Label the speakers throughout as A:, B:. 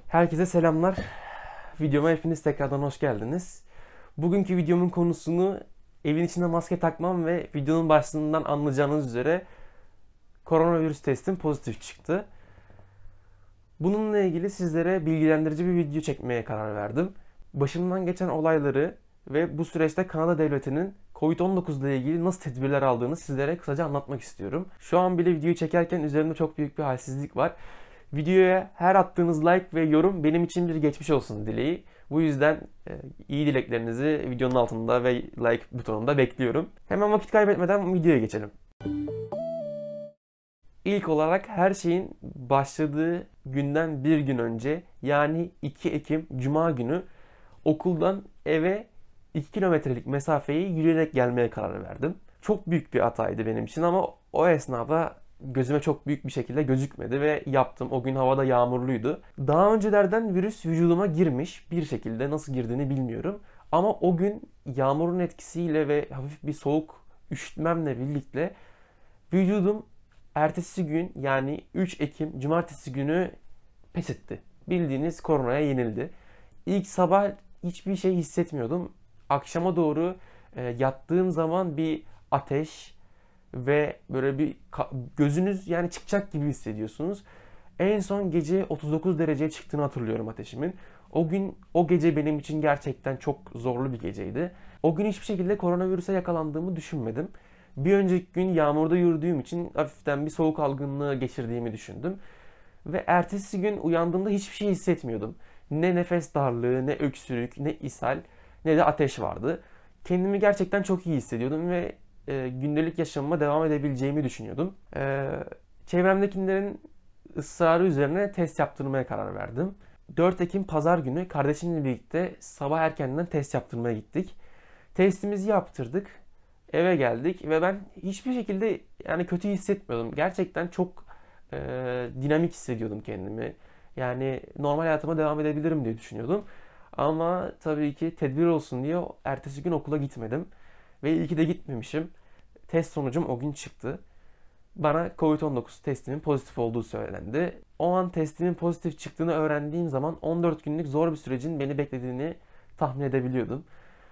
A: Herkese selamlar. Videoma hepiniz tekrardan hoş geldiniz. Bugünkü videomun konusunu evin içinde maske takmam ve videonun başlığından anlayacağınız üzere koronavirüs testim pozitif çıktı. Bununla ilgili sizlere bilgilendirici bir video çekmeye karar verdim. Başımdan geçen olayları ve bu süreçte Kanada Devleti'nin Covid-19 ile ilgili nasıl tedbirler aldığını sizlere kısaca anlatmak istiyorum. Şu an bile videoyu çekerken üzerimde çok büyük bir halsizlik var. Videoya her attığınız like ve yorum benim için bir geçmiş olsun dileği. Bu yüzden iyi dileklerinizi videonun altında ve like butonunda bekliyorum. Hemen vakit kaybetmeden videoya geçelim. İlk olarak her şeyin başladığı günden bir gün önce, yani 2 Ekim Cuma günü okuldan eve 2 kilometrelik mesafeyi yürüyerek gelmeye karar verdim. Çok büyük bir hataydı benim için ama o esnada gözüme çok büyük bir şekilde gözükmedi ve yaptım. O gün havada yağmurluydu. Daha öncelerden virüs vücuduma girmiş bir şekilde, nasıl girdiğini bilmiyorum. Ama o gün yağmurun etkisiyle ve hafif bir soğuk üşütmemle birlikte vücudum ertesi gün, yani 3 Ekim Cumartesi günü pes etti. Bildiğiniz koronaya yenildi. İlk sabah hiçbir şey hissetmiyordum. Akşama doğru yattığım zaman bir ateş ve böyle bir gözünüz yani çıkacak gibi hissediyorsunuz. En son gece 39 dereceye çıktığını hatırlıyorum ateşimin. O gün, o gece benim için gerçekten çok zorlu bir geceydi. O gün hiçbir şekilde koronavirüse yakalandığımı düşünmedim. Bir önceki gün yağmurda yürüdüğüm için hafiften bir soğuk algınlığı geçirdiğimi düşündüm. Ve ertesi gün uyandığımda hiçbir şey hissetmiyordum. Ne nefes darlığı, ne öksürük, ne ishal, ne de ateş vardı. Kendimi gerçekten çok iyi hissediyordum ve gündelik yaşamıma devam edebileceğimi düşünüyordum. Çevremdekilerin ısrarı üzerine test yaptırmaya karar verdim. 4 Ekim Pazar günü kardeşimle birlikte sabah erkenden test yaptırmaya gittik. Testimizi yaptırdık. Eve geldik ve ben hiçbir şekilde yani kötü hissetmiyordum. Gerçekten çok dinamik hissediyordum kendimi. Yani normal hayatıma devam edebilirim diye düşünüyordum. Ama tabii ki tedbir olsun diye ertesi gün okula gitmedim. Ve iyi ki de gitmemişim. Test sonucum o gün çıktı. Bana Covid-19 testimin pozitif olduğu söylendi. O an testimin pozitif çıktığını öğrendiğim zaman 14 günlük zor bir sürecin beni beklediğini tahmin edebiliyordum.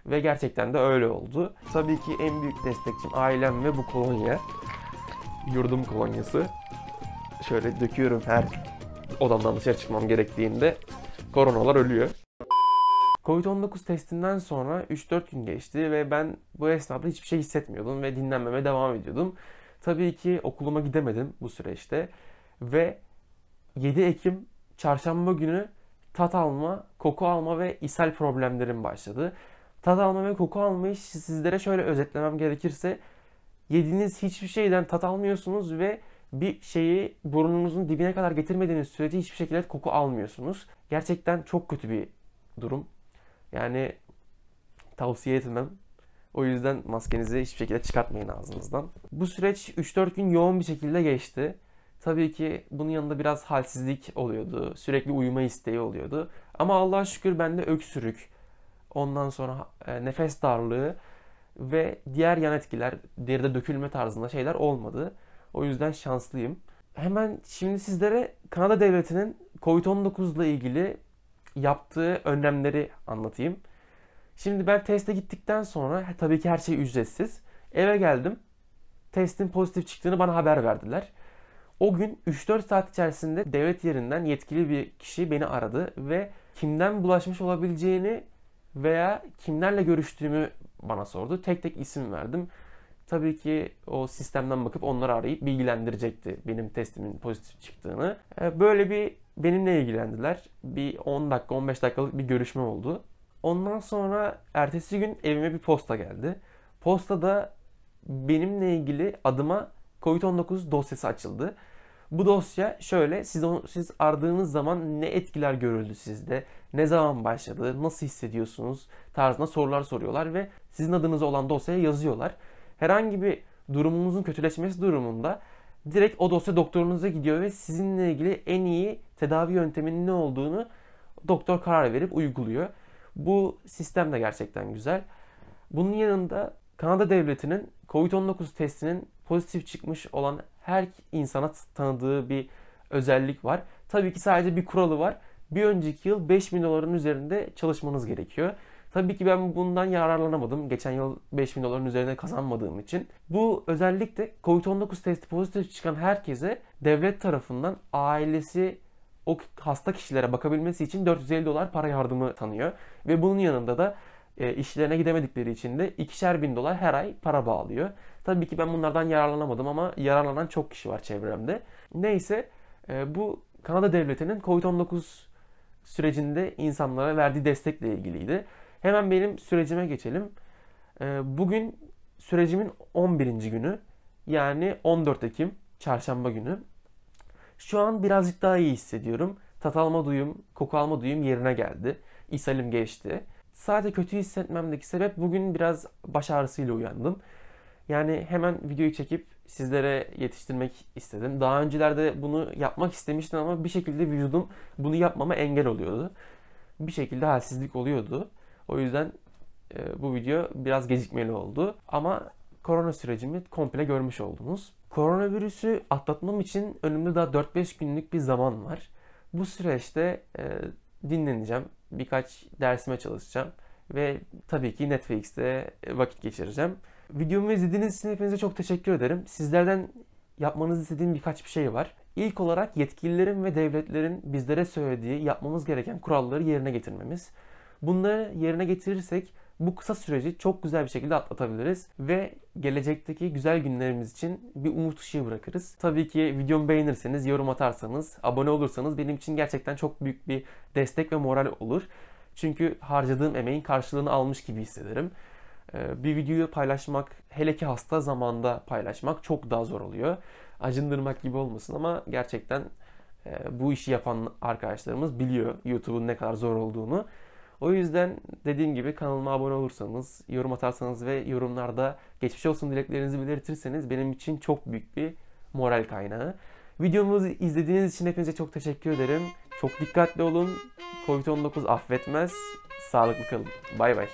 A: Ve gerçekten de öyle oldu. Tabii ki en büyük destekçim ailem ve bu kolonya. Yurdum kolonyası. Şöyle döküyorum her odamdan dışarı çıkmam gerektiğinde. Koronalar ölüyor. Covid-19 testinden sonra 3-4 gün geçti ve ben bu esnada hiçbir şey hissetmiyordum ve dinlenmeme devam ediyordum. Tabii ki okuluma gidemedim bu süreçte ve 7 Ekim Çarşamba günü tat alma, koku alma ve ishal problemlerim başladı. Tat alma ve koku almayı sizlere şöyle özetlemem gerekirse, yediğiniz hiçbir şeyden tat almıyorsunuz ve bir şeyi burnunuzun dibine kadar getirmediğiniz sürece hiçbir şekilde koku almıyorsunuz. Gerçekten çok kötü bir durum. Yani tavsiye etmem. O yüzden maskenizi hiçbir şekilde çıkartmayın ağzınızdan. Bu süreç 3-4 gün yoğun bir şekilde geçti. Tabii ki bunun yanında biraz halsizlik oluyordu. Sürekli uyuma isteği oluyordu. Ama Allah'a şükür bende öksürük, ondan sonra nefes darlığı ve diğer yan etkiler, deride dökülme tarzında şeyler olmadı. O yüzden şanslıyım. Hemen şimdi sizlere Kanada Devleti'nin Covid-19 ile ilgili yaptığı önlemleri anlatayım. Şimdi ben teste gittikten sonra tabii ki her şey ücretsiz. Eve geldim. Testin pozitif çıktığını bana haber verdiler. O gün 3-4 saat içerisinde devlet yerinden yetkili bir kişi beni aradı ve kimden bulaşmış olabileceğini veya kimlerle görüştüğümü bana sordu. Tek tek isim verdim. Tabii ki o sistemden bakıp onları arayıp bilgilendirecekti benim testimin pozitif çıktığını. Böyle bir benimle ilgilendiler. Bir 10 dakika, 15 dakikalık bir görüşme oldu. Ondan sonra ertesi gün evime bir posta geldi. Postada benimle ilgili adıma Covid-19 dosyası açıldı. Bu dosya şöyle, siz aradığınız zaman ne etkiler görüldü sizde, ne zaman başladı, nasıl hissediyorsunuz tarzında sorular soruyorlar ve sizin adınıza olan dosyaya yazıyorlar. Herhangi bir durumunuzun kötüleşmesi durumunda direkt o dosya doktorunuza gidiyor ve sizinle ilgili en iyi tedavi yönteminin ne olduğunu doktor karar verip uyguluyor. Bu sistem de gerçekten güzel. Bunun yanında Kanada Devleti'nin Covid-19 testinin pozitif çıkmış olan her insana tanıdığı bir özellik var. Tabii ki sadece bir kuralı var. bir önceki yıl 5.000 doların üzerinde çalışmanız gerekiyor. Tabii ki ben bundan yararlanamadım. Geçen yıl 5.000 doların üzerine kazanmadığım için. Bu özellikle COVID-19 testi pozitif çıkan herkese devlet tarafından ailesi o hasta kişilere bakabilmesi için 450 dolar para yardımı tanıyor. Ve bunun yanında da işlerine gidemedikleri için de 2'şer bin dolar her ay para bağlıyor. Tabii ki ben bunlardan yararlanamadım ama yararlanan çok kişi var çevremde. Neyse bu Kanada devletinin COVID-19 sürecinde insanlara verdiği destekle ilgiliydi. Hemen benim sürecime geçelim. Bugün sürecimin 11. günü, yani 14 Ekim çarşamba günü. Şu an birazcık daha iyi hissediyorum. Tat alma duyum, koku alma duyum yerine geldi. İshalim geçti. Sadece kötü hissetmemdeki sebep bugün biraz baş ağrısıyla uyandım. Yani hemen videoyu çekip sizlere yetiştirmek istedim. Daha öncelerde bunu yapmak istemiştim ama bir şekilde vücudum bunu yapmama engel oluyordu. Bir şekilde halsizlik oluyordu. O yüzden bu video biraz gecikmeli oldu. Ama korona sürecimi komple görmüş oldunuz. Koronavirüsü atlatmam için önümde daha 4-5 günlük bir zaman var. Bu süreçte dinleneceğim. Birkaç dersime çalışacağım. Ve tabii ki Netflix'te vakit geçireceğim. Videomu izlediğiniz için hepinize çok teşekkür ederim. Sizlerden yapmanızı istediğim birkaç bir şey var. İlk olarak yetkililerin ve devletlerin bizlere söylediği yapmamız gereken kuralları yerine getirmemiz. Bunları yerine getirirsek bu kısa süreci çok güzel bir şekilde atlatabiliriz ve gelecekteki güzel günlerimiz için bir umut ışığı bırakırız. Tabii ki videomu beğenirseniz, yorum atarsanız, abone olursanız benim için gerçekten çok büyük bir destek ve moral olur. Çünkü harcadığım emeğin karşılığını almış gibi hissederim. Bir videoyu paylaşmak, hele ki hasta zamanda paylaşmak çok daha zor oluyor. Acındırmak gibi olmasın ama gerçekten bu işi yapan arkadaşlarımız biliyor YouTube'un ne kadar zor olduğunu. O yüzden dediğim gibi kanalıma abone olursanız, yorum atarsanız ve yorumlarda geçmiş olsun dileklerinizi belirtirseniz benim için çok büyük bir moral kaynağı. Videomuzu izlediğiniz için hepinize çok teşekkür ederim. Çok dikkatli olun. Covid-19 affetmez. Sağlıklı kalın. Bay bay.